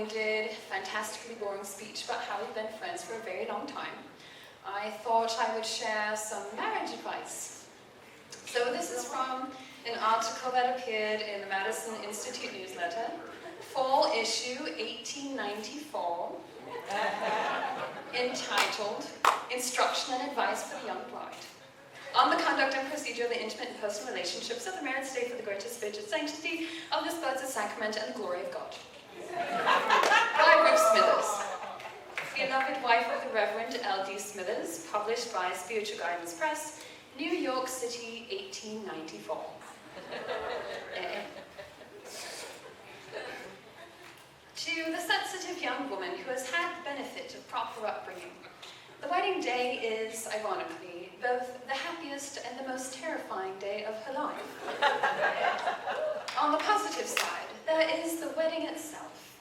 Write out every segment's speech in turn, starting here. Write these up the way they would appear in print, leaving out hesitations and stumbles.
long-winded, fantastically boring speech about how we've been friends for a very long time, I thought I would share some marriage advice. So this is from an article that appeared in the Madison Institute newsletter, fall issue 1894, entitled Instruction and Advice for the Young Bride. On the conduct and procedure of the intimate and personal relationships of the married state for the greater spiritual sanctity of this blessed sacrament and the glory of God. By Ruth Smithers, beloved wife of the Reverend L.D. Smithers, published by Spiritual Guidance Press, New York City, 1894. To the sensitive young woman who has had the benefit of proper upbringing, the wedding day is, ironically, both the happiest and the most terrifying day of her life. On the positive side, there is the wedding itself,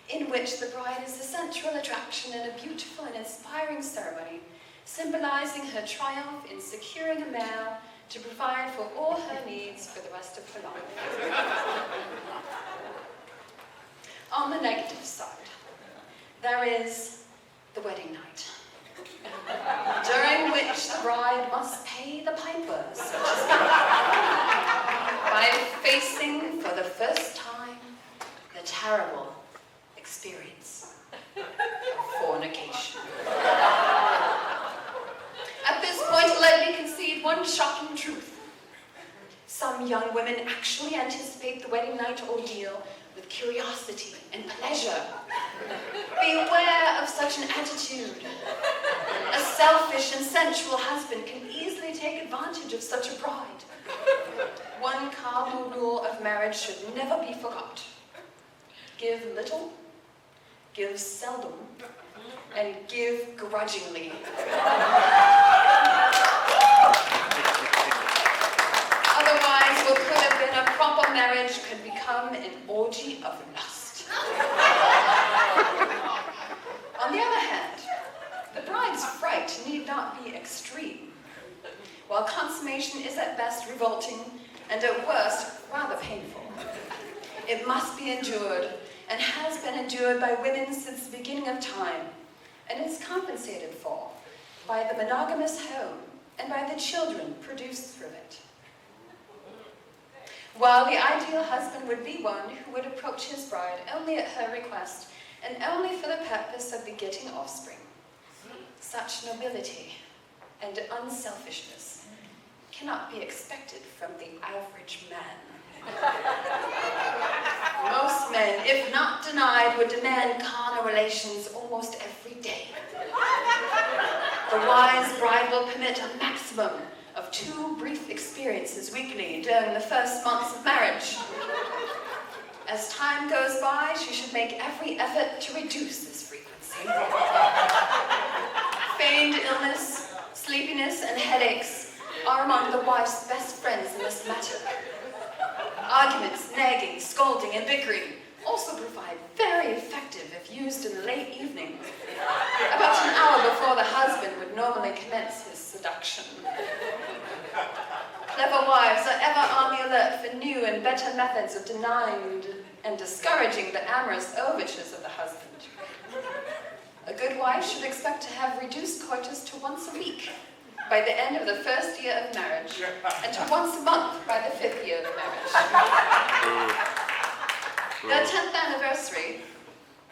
in which the bride is the central attraction in a beautiful and inspiring ceremony, symbolizing her triumph in securing a male to provide for all her needs for the rest of her life. On the negative side, there is the wedding night, during which the bride must pay the piper, so to speak, by facing for the first time the terrible experience of fornication. At this point, let me concede one shocking truth. Some young women actually anticipate the wedding night ordeal with curiosity and pleasure. Beware of such an attitude. A selfish and sensual husband can easily take advantage of such a bride. One cardinal rule of marriage should never be forgot. Give little, give seldom, and give grudgingly. Otherwise, what could have been a proper marriage could become an orgy of lust. On the other hand, the bride's fright need not be extreme. While consummation is at best revolting and at worst rather painful, it must be endured and has been endured by women since the beginning of time, and is compensated for by the monogamous home and by the children produced through it. While the ideal husband would be one who would approach his bride only at her request and only for the purpose of begetting offspring, such nobility and unselfishness cannot be expected from the average man. Most men, if not denied, would demand carnal relations almost every day. The wise bride will permit a maximum of 2 brief experiences weekly during the first months of marriage. As time goes by, she should make every effort to reduce this frequency. Feigned illness, sleepiness, and headaches are among the wife's best friends in this matter. Arguments, nagging, scolding, and bickering also provide very effective if used in the late evening, about an hour before the husband would normally commence his seduction. Clever wives are ever on the alert for new and better methods of denying and discouraging the amorous overtures of the husband. A good wife should expect to have reduced coitus to once a week by the end of the first year of marriage, and to once a month by the 5th year of marriage.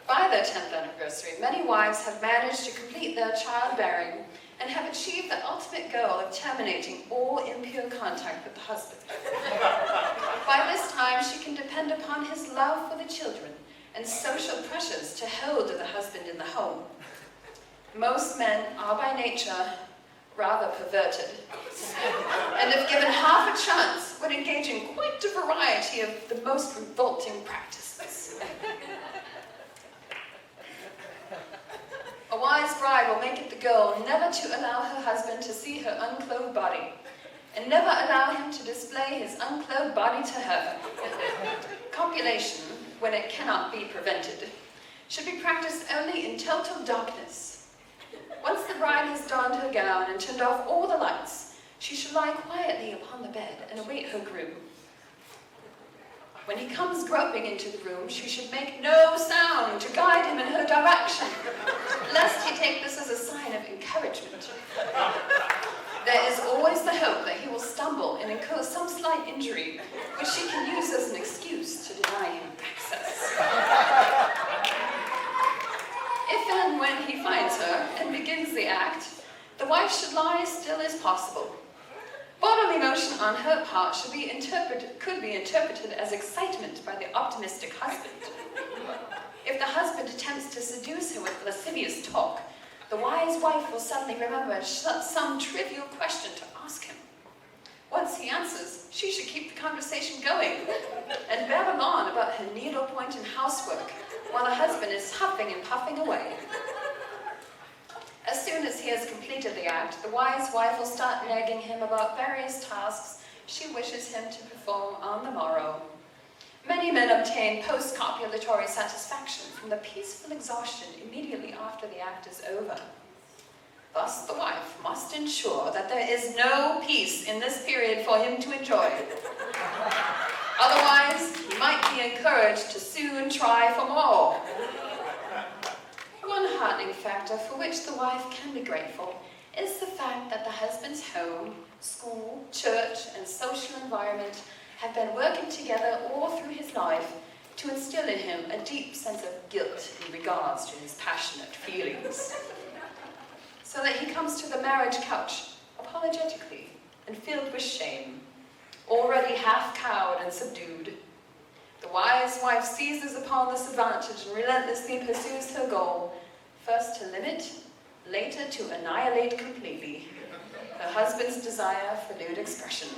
By their 10th anniversary, many wives have managed to complete their childbearing and have achieved the ultimate goal of terminating all impure contact with the husband. By this time, she can depend upon his love for the children and social pressures to hold the husband in the home. Most men are by nature rather perverted, and if given half a chance, would engage in quite a variety of the most revolting practices. A wise bride will make it the goal never to allow her husband to see her unclothed body, and never allow him to display his unclothed body to her. Copulation, when it cannot be prevented, should be practiced only in total darkness. Once the bride has donned her gown and turned off all the lights, she should lie quietly upon the bed and await her groom. When he comes groping into the room, she should make no sound to guide wife should lie still is possible. Bodily motion on her part could be interpreted as excitement by the optimistic husband. If the husband attempts to seduce her with lascivious talk, the wise wife will suddenly remember some trivial question to ask him. Once he answers, she should keep the conversation going and babble on about her needlepoint and housework while the husband is huffing and puffing away. As soon as he has completed the act, the wise wife will start nagging him about various tasks she wishes him to perform on the morrow. Many men obtain post-copulatory satisfaction from the peaceful exhaustion immediately after the act is over. Thus, the wife must ensure that there is no peace in this period for him to enjoy. Otherwise, he might be encouraged to soon try for more. One heartening factor for which the wife can be grateful is the fact that the husband's home, school, church, and social environment have been working together all through his life to instill in him a deep sense of guilt in regards to his passionate feelings, so that he comes to the marriage couch apologetically and filled with shame, already half cowed and subdued. The wise wife seizes upon this advantage and relentlessly pursues her goal, first to limit, later to annihilate completely her husband's desire for lewd expression.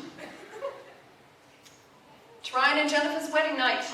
Trine and Jennifer's wedding night.